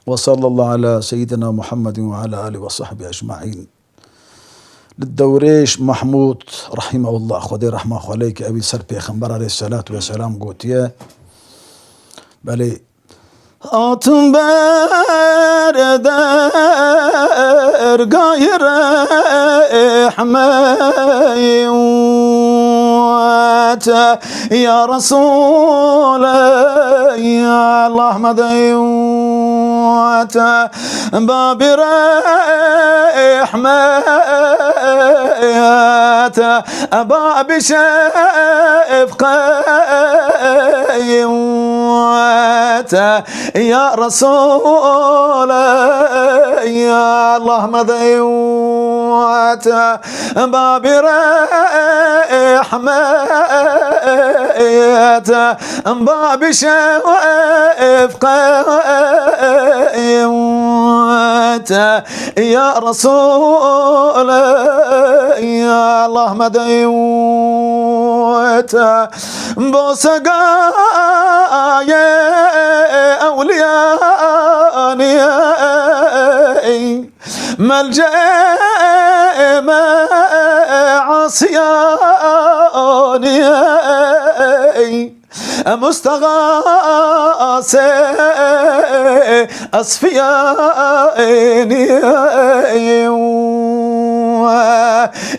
وصلى الله على سيدنا محمد وعلى آله وصحبه أجمعين. للدوريش محمود رحمه الله خدي رحمه عليك أبي سربي خنبر عليه الصلاة والسلام قلت يا بلي أتم بردر غير حماي يا رسول يا الله مديوت باب رحمات باب شفقات يا رسول يا الله مديوت باب رحمات باب شفقات يا رسول يا الله مديوت بوسقا يا أولياني ملجأ عصياني مستغاث أصفياني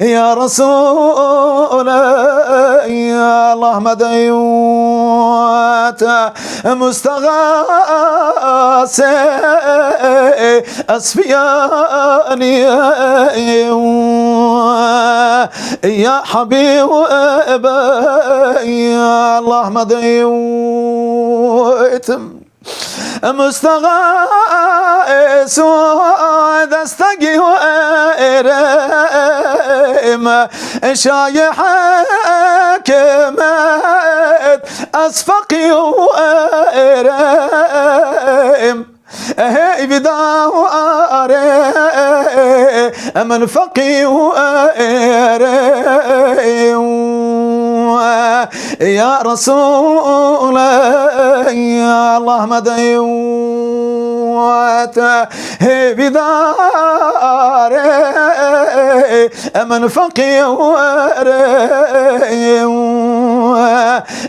يا رسول يا الله مديوت مستغاث أصفياني يا حبيب يا الله مديوت مستغاث ودستقي وإرم شايح كمات أصفقي وإرم هي بداري منفقي وإرم يا رسول يا الله مديوت هي بداري منفقي وإرم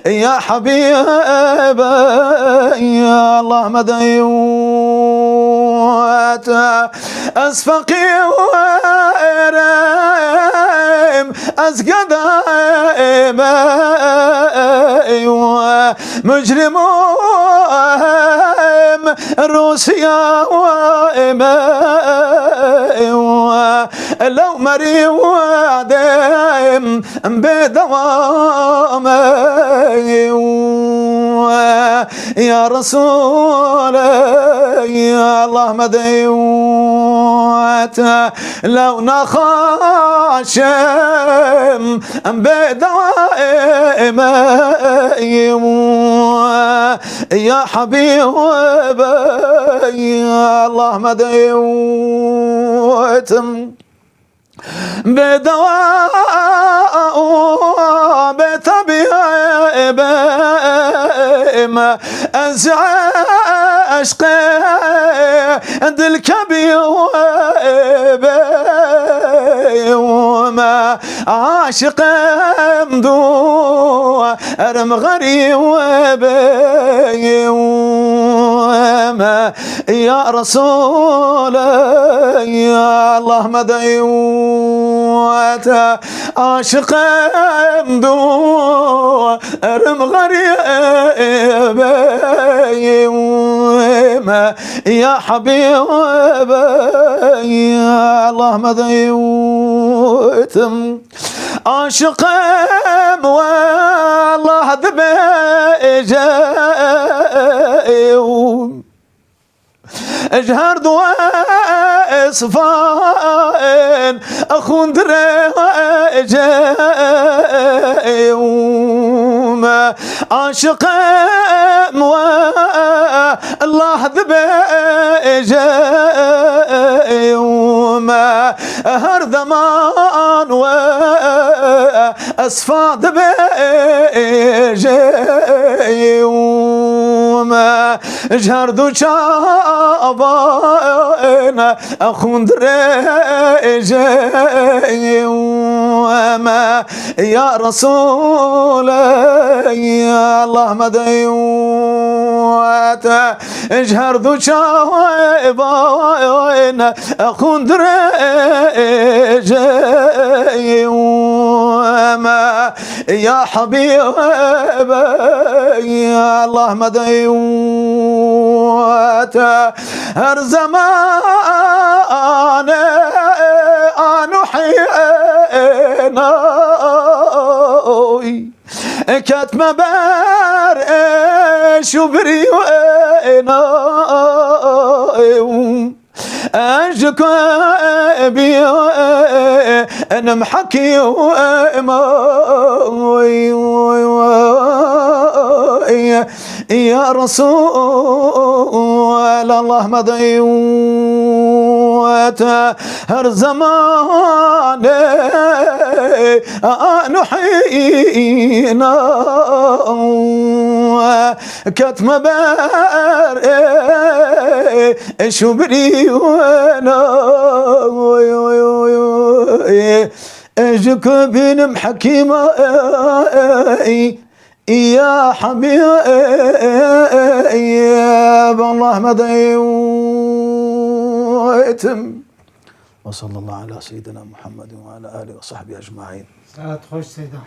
يا حبيب يا الله مديوت أسفقي وإرم أسقد مجرمهم روسيا لو مري وادم بدوام يا رسول يا الله مديوت لو نخاشم بدوام يا حبيب يا الله مديوت بدواء بطبيب أزع أشقي عند الكبير وما عاشق مدو أرم غريب يا رسول يا الله مديوت عاشق مدو أرم غريب يا حبيب يا الله مديوت عاشق والله ذبيجي اجهر دواء صفائن اخون دريجي عاشق الله ذبيجي هر زمان أسفاد بيجي وما جهردو شابين أخون دريجي وما يا رسول يا الله مديوت جهردو شابين أخون دريجي وما يا حبيب يا الله مديوت هر زمان أنحينا كتم بر شبري وينا أنجك بي أنا محكي يا رسول الله مضيوت هر زمان نحينا كتم بر شبري وانا اجك بن محكيمة يا حبيب الله مضيوتم. وصلى الله على سيدنا محمد وعلى آله وصحبه أجمعين. ساعة خوش سيدنا.